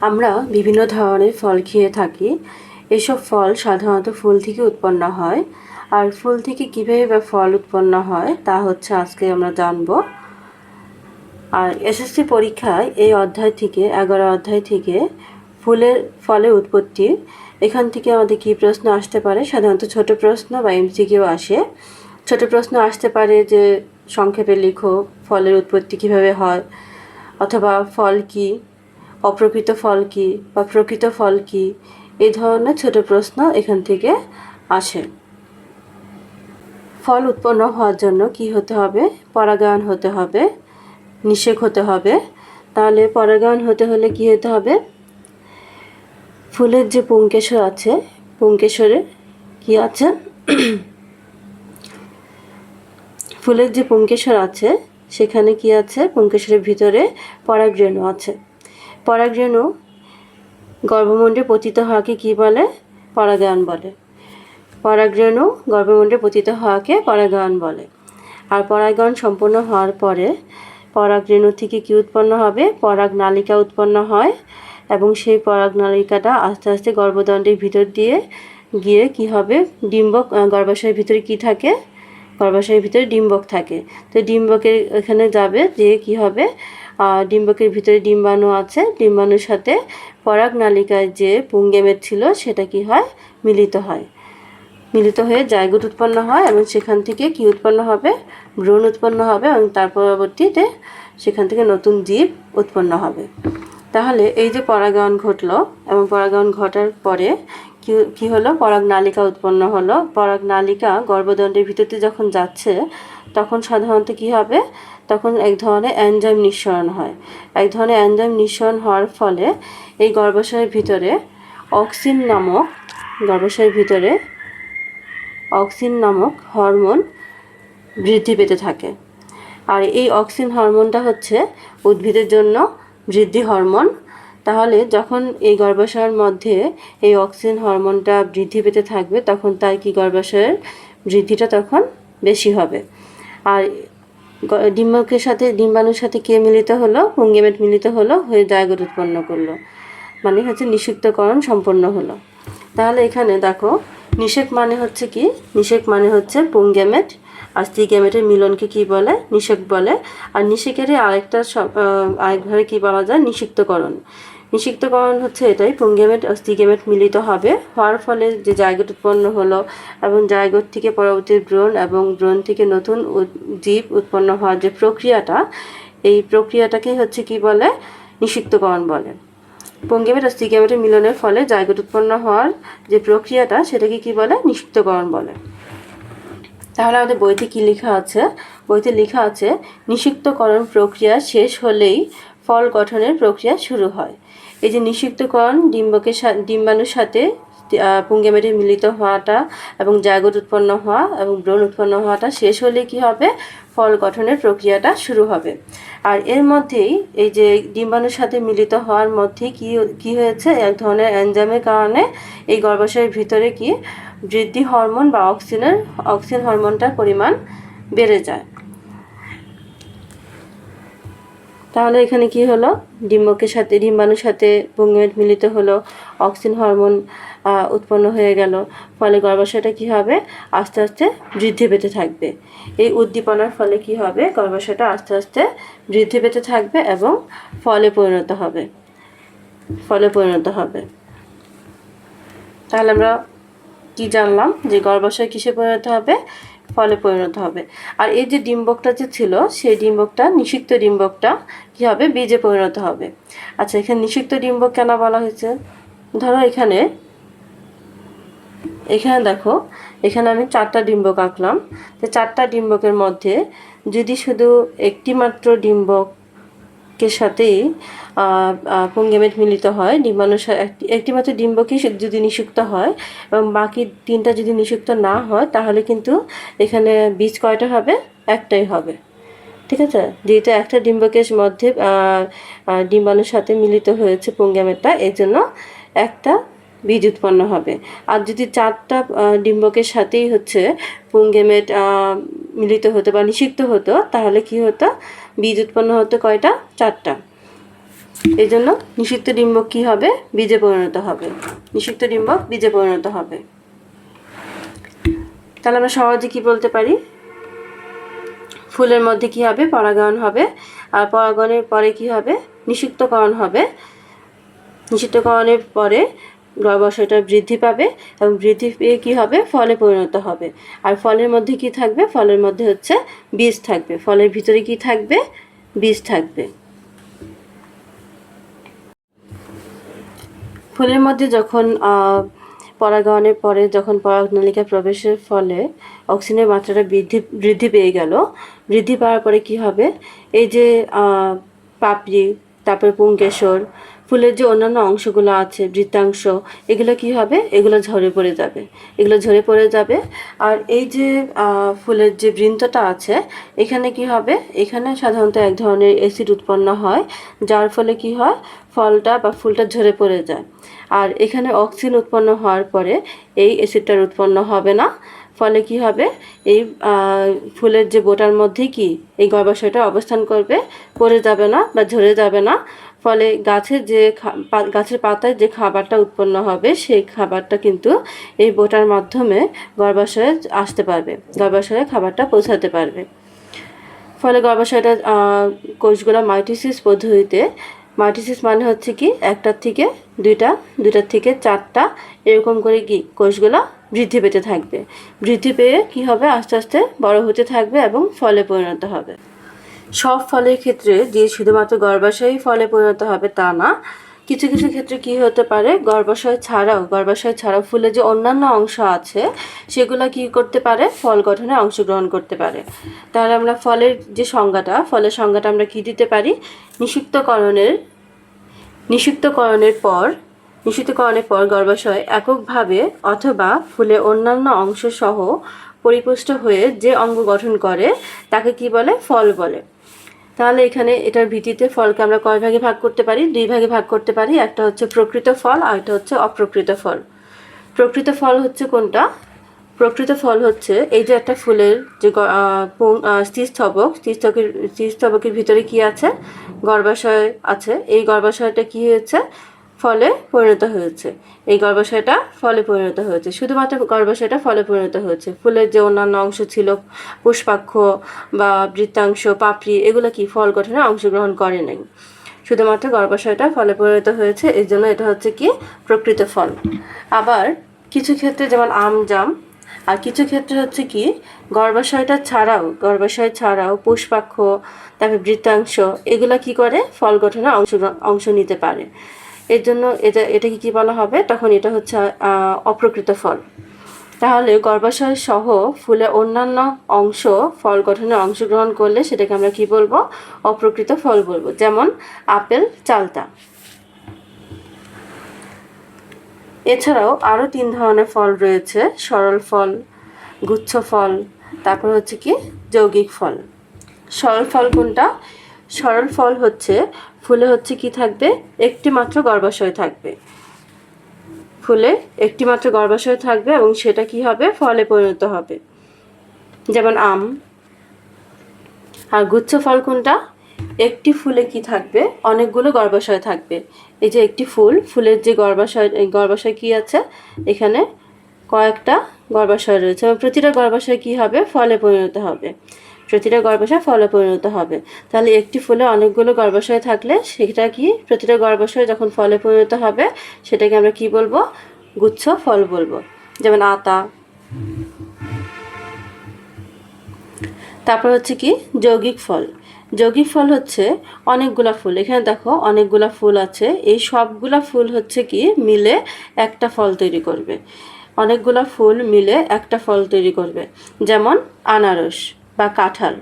আমরা বিভিন্ন ধরনের ফল খেয়ে থাকি। এসব ফল সাধারণত ফুল থেকে উৎপন্ন হয়। আর ফুল থেকে কীভাবে বা ফল উৎপন্ন হয় তা হচ্ছে আজকে আমরা জানব। আর এসএসসি পরীক্ষায় এই অধ্যায় থেকে 11 অধ্যায় থেকে ফলের উৎপত্তি, এখান থেকে আমাদের কী প্রশ্ন আসতে পারে? সাধারণত ছোট প্রশ্ন বা এমসিকিউ আসে। ছোট প্রশ্ন আসতে পারে যে সংক্ষেপে লিখো ফলের উৎপত্তি কিভাবে হয়, অথবা ফল কি, অপ্রকৃত ফল কি বা প্রকৃত ফল কি, এই ধরনের ছোট প্রশ্ন এখান থেকে আসে। ফল উৎপন্ন হওয়ার জন্য কি হতে হবে? পরাগায়ন হতে হবে, নিষেক হতে হবে। তাহলে পরাগায়ন হতে হলে কি হতে হবে? ফুলের যে পুংকেশর আছে, পুংকেশরে কি আছে? ফুলের যে পুংকেশর আছে সেখানে কি আছে? পুংকেশরের ভিতরে পরাগরেণু আছে। পরাগরেণু গর্ভমুণ্ডে পতিত হওয়াকে কি বলে? পরাগায়ন বলে। পরাগরেণু গর্ভমুণ্ডে পতিত হওয়াকে পরাগায়ন বলে। আর পরাগায়ন সম্পূর্ণ হওয়ার পরে পরাগরেণু থেকে কি উৎপন্ন হবে? পরাগনালিকা উৎপন্ন হয় এবং সেই পরাগনালিকাটা আস্তে আস্তে গর্ভদণ্ডের ভিতর দিয়ে গিয়ে কি হবে? ডিম্বক, গর্ভাশয়ের ভিতরে কি থাকে? গর্ভাশয়ের ভিতরে ডিম্বক থাকে। তো ডিম্বকের এখানে যাবে, যে কি হবে? ডিম্বকের ভিতরে ডিম্বাণু আছে, ডিম্বাণুর সাথে পরাগনালিকায় যে পুংগেমেট ছিল সেটা কি হয়? মিলিত হয়। মিলিত হয়ে জাইগোট উৎপন্ন হয় এবং সেখান থেকে কি উৎপন্ন হবে? ভ্রূণ উৎপন্ন হবে এবং তার পরবর্তীতে সেখান থেকে নতুন জীব উৎপন্ন হবে। তাহলে এই যে পরাগায়ন ঘটলো এবং পরাগায়ন ঘটার পরে কি হলো? পরাগনালিকা উৎপন্ন হলো। পরাগনালিকা গর্ভদণ্ডের ভিতরে যখন যাচ্ছে তখন সাধারণত কি হবে? তখন এক ধরনের এনজাইম নিঃসরণ হয়। এক ধরনের এনজাইম নিঃসরণ হওয়ার ফলে এই গর্ভাশয়ের ভিতরে অক্সিন নামক হরমোন বৃদ্ধি পেতে থাকে। আর এই অক্সিন হরমোনটা হচ্ছে উদ্ভিদের জন্য বৃদ্ধি হরমোন। তাহলে যখন এই গর্ভাশয়ের মধ্যে এই অক্সিন হরমোনটা বৃদ্ধি পেতে থাকবে তখন তাই কি গর্ভাশয়ের বৃদ্ধিটা তখন বেশি হবে। আর ডিম্বাণুর সাথে কে মিলিত হলো? পুংগেমেট মিলিত হলো, হয়ে জাইগোট উৎপন্ন করলো, মানে হচ্ছে নিষিক্তকরণ সম্পন্ন হলো। তাহলে এখানে দেখো, নিষেক মানে হচ্ছে কি? নিষেক মানে হচ্ছে পুংগেমেট আর স্ত্রীগেমেটের মিলনকে কি বলে? নিষেক বলে। আর নিষেকেরই আরেকভাবে কি বলা যায়? নিষিক্তকরণ। নিষিক্তকরণ হচ্ছে এটাই, পুংগেমেট আর স্ত্রীগেমেট মিলিত হওয়ার ফলে যে জাইগোট উৎপন্ন হলো এবং জাইগোট থেকে পরবর্তী ভ্রূণ এবং ভ্রূণ থেকে নতুন জীব উৎপন্ন হওয়ার যে প্রক্রিয়াটা, এই প্রক্রিয়াটাকেই হচ্ছে কি বলে? নিষিক্তকরণ বলে। পুংগেমেট আর স্ত্রীগেমেটের মিলনের ফলে জাইগোট উৎপন্ন হওয়ার যে প্রক্রিয়াটা সেটাকে কি বলে? নিষিক্তকরণ বলে। তাহলে আমাদের বইতে কি লেখা আছে? বইতে লেখা আছে, নিষিক্তকরণ প্রক্রিয়া শেষ হলেই ফল গঠনের প্রক্রিয়া শুরু হয়। এই যে নিষিক্তকরণ, ডিম্বাণুর সাথে পুংগেমেটে মিলিত হওয়াটা এবং জাইগোট উৎপন্ন হওয়া এবং ভ্রূণ উৎপন্ন হওয়াটা শেষ হলে কি হবে? ফল গঠনের প্রক্রিয়াটা শুরু হবে। আর এর মধ্যেই এই যে ডিম্বাণুর সাথে মিলিত হওয়ার মধ্যে কি হয়েছে? এক ধরনের এনজাইমের কারণে এই গর্ভাশয়ের ভিতরে কি বৃদ্ধি হরমোন বা অক্সিন হরমোনটার পরিমাণ বেড়ে যায়। তাহলে এখানে কি হলো? ডিম্বাণুর সাথে পুংগেমেট মিলিত হলো, অক্সিন হরমোন উৎপন্ন হয়ে গেল, ফলে গর্ভাশয়টা কি হবে? আস্তে আস্তে বৃদ্ধি পেতে থাকবে। এই উদ্দীপনার ফলে কি হবে? গর্ভাশয়টা আস্তে আস্তে বৃদ্ধি পেতে থাকবে এবং ফলে পরিণত হবে। তাহলে আমরা কি জানলাম? যে গর্ভাশয় কিসে পরিণত হবে? ফলে পরিণত হবে। আর এই যে ডিম্বকটা যে ছিল, সেই ডিম্বকটা, নিষিক্ত ডিম্বকটা কি হবে? বীজে পরিণত হবে। আচ্ছা, এখানে নিষিক্ত ডিম্বক কেন বলা হয়েছে? ধরো এখানে দেখো, এখানে আমি 4টা ডিম্বক আঁকলাম। তো 4টা ডিম্বকের মধ্যে যদি শুধু একটি মাত্র ডিম্বকের সাথেই পুংগেমেট মিলিত হয়, ডিম্বাণুর সাথে একটি মাত্র ডিম্বকই যদি নিষিক্ত হয় এবং বাকি 3টা যদি নিষিক্ত না হয়, তাহলে কিন্তু এখানে বীজ কয়টা হবে? একটাই হবে। ঠিক আছে? যেহেতু একটা ডিম্বকের মধ্যে ডিম্বাণুর সাথে মিলিত হয়েছে পুংগেমেটটা, এই জন্য একটা বীজ উৎপন্ন হবে। আর যদি 4টা ডিম্বকের সাথেই হচ্ছে পুংগেমেট মিলিত হতো বা নিষিক্ত হতো, তাহলে কি হতো? বীজ উৎপন্ন হতো কয়টা? 4টা। এই জন্য নিষিক্ত ডিম্বক কি হবে? বীজে পরিণত হবে। নিষিক্ত ডিম্বক বীজে পরিণত হবে। তাহলে আমরা সহজে কি বলতে পারি? ফুলের মধ্যে কি হবে? পরাগায়ন হবে। আর পরাগায়নের পরে কি হবে? নিষিক্তকরণ হবে। নিষিক্তকরণের পরে গর্ভাশয়টা বৃদ্ধি পাবে এবং বৃদ্ধি পেয়ে কী হবে? ফলে পরিণত হবে। আর ফলের মধ্যে কি থাকবে? ফলের মধ্যে হচ্ছে বীজ থাকবে। ফলের ভিতরে কি থাকবে? বীজ থাকবে। ফুলের মধ্যে যখন পরাগায়নের পরে যখন পরাগনালিকা প্রবেশের ফলে অক্সিজেনের মাত্রাটা বৃদ্ধি পেয়ে গেল, বৃদ্ধি পাওয়ার পরে কি হবে? এই যে পাপড়ি, তারপরে পুংকেশর, ফুলের যে অন্যান্য অংশগুলো আছে, বৃত্তাংশ, এগুলো কি হবে? এগুলো ঝরে পড়ে যাবে। এগুলো ঝরে পড়ে যাবে। আর এই যে ফুলের যে বৃন্তটা আছে, এখানে কি হবে? এখানে সাধারণত এক ধরনের অ্যাসিড উৎপন্ন হয়, যার ফলে কি হয়? ফলটা বা ফুলটা ঝরে পড়ে যায়। আর এখানে অক্সিজেন উৎপন্ন হওয়ার পরে এই অ্যাসিডটার উৎপন্ন হবে না। ফলে কি হবে? এই ফুলের যে বোটার মধ্যে কি এই গর্ভাশয়টা অবস্থান করবে, পড়ে যাবে না বা ঝরে যাবে না। ফলে গাছের পাতায় যে খাবারটা উৎপন্ন হবে, সেই খাবারটা কিন্তু এই বোটার মাধ্যমে গর্ভাশয়ে আসতে পারবে, গর্ভাশয়ে খাবারটা পৌঁছাতে পারবে। ফলে গর্ভাশয়টা কোষগুলো মাইটোসিস পদ্ধতিতে, মাইটোসিস মানে হচ্ছে কি একটার থেকে দুইটার থেকে চারটা এরকম করে কি কোষগুলো বৃদ্ধি পেতে থাকবে। বৃদ্ধি পেয়ে কি হবে? আস্তে আস্তে বড় হতে থাকবে এবং ফলে পরিণত হবে। সব ফলের ক্ষেত্রে যে শুধুমাত্র গর্ভাশয়ই ফলে পরিণত হবে তা না। কিছু কিছু ক্ষেত্রে কি হতে পারে? গর্ভাশয় ছাড়াও ফুলের যে অন্যান্য অংশ আছে সেগুলো কি করতে পারে? ফল গঠনে অংশগ্রহণ করতে পারে। তাহলে আমরা ফলের সংজ্ঞাটা আমরা কি দিতে পারি? নিষিক্তকরণের পর গর্ভাশয় এককভাবে অথবা ফুলের অন্যান্য অংশ সহ পরিপুষ্ট হয়ে যে অঙ্গ গঠন করে তাকে কি বলে? ফল বলে। তাহলে এখানে এটার ভিত্তিতে ফলকে আমরা কয় ভাগে ভাগ করতে পারি? 2 ভাগে ভাগ করতে পারি। একটা হচ্ছে প্রকৃত ফল আর একটা হচ্ছে অপ্রকৃত ফল। প্রকৃত ফল হচ্ছে কোনটা? প্রকৃত ফল হচ্ছে এই যে একটা ফুলের যে স্থিরস্থবকের ভিতরে কি আছে? গর্ভাশয় আছে। এই গর্ভাশয়টা কি হয়েছে? ফলে পরিণত হয়েছে। এই গর্ভাশয়টা ফলে পরিণত হয়েছে। শুধুমাত্র গর্ভাশয়টা ফলে পরিণত হয়েছে। ফুলের যে অন্যান্য অংশ ছিল, পুষ্পাক্ষ বা বৃত্তাংশ, পাপড়ি, এগুলো কি ফল গঠনে অংশগ্রহণ করে নাই। শুধুমাত্র গর্ভাশয়টা ফলে পরিণত হয়েছে, এই জন্য এটা হচ্ছে কি প্রকৃত ফল। আবার কিছু ক্ষেত্রে যেমন আম, জাম, আর কিছু ক্ষেত্রে হচ্ছে কি গর্ভাশয় ছাড়াও পুষ্পাক্ষ, তারপরে বৃত্তাংশ, এগুলা কি করে? ফল গঠনে অংশ নিতে পারে। এর জন্য এটাকে কি বলা হবে? তখন এটা হচ্ছে অপ্রকৃত ফল। তাহলে গর্ভাশয় সহ ফুলের অন্যান্য অংশ ফল গঠনে অংশগ্রহণ করলে সেটাকে আমরা কি বলবো? অপ্রকৃত ফল বলবো। যেমন আপেল, চালতা। এছাড়াও আরও 3 ধরনের ফল রয়েছে: সরল ফল, গুচ্ছ ফল, তারপর হচ্ছে কি যৌগিক ফল। সরল ফল কোনটা? সরল ফল হচ্ছে ফুলে হচ্ছে কি থাকবে? একটি মাত্র গর্ভাশয় থাকবে। ফুলে একটি মাত্র গর্ভাশয় থাকবে এবং সেটা কি হবে? ফলে পরিণত হবে। যেমন আম। আর গুচ্ছ ফল কোনটা? একটি ফুলে কি থাকবে? অনেকগুলো গর্ভাশয় থাকবে। এই যে একটি ফুলের যে গর্ভাশয় কি আছে? এখানে কয়েকটা গর্ভাশয় রয়েছে এবং প্রতিটা গর্ভাশয় কি হবে? ফলে পরিণত হবে। প্রতিটা গর্ভাশয় ফলে পরিণত হবে। তাহলে একটি ফুলে অনেকগুলো গর্ভাশয় থাকলে সেটা কি? প্রতিটা গর্ভাশয় যখন ফলে পরিণত হবে সেটাকে আমরা কি বলবো? গুচ্ছ ফল বলবো। যেমন আতা। তারপর হচ্ছে কি যৌগিক ফল। যৌগিক ফল হচ্ছে অনেকগুলা ফুল। এখানে দেখো অনেকগুলা ফুল আছে। এই সবগুলা ফুল হচ্ছে কি মিলে একটা ফল তৈরি করবে। অনেকগুলা ফুল মিলে একটা ফল তৈরি করবে। যেমন আনারস বা কাঁঠাল।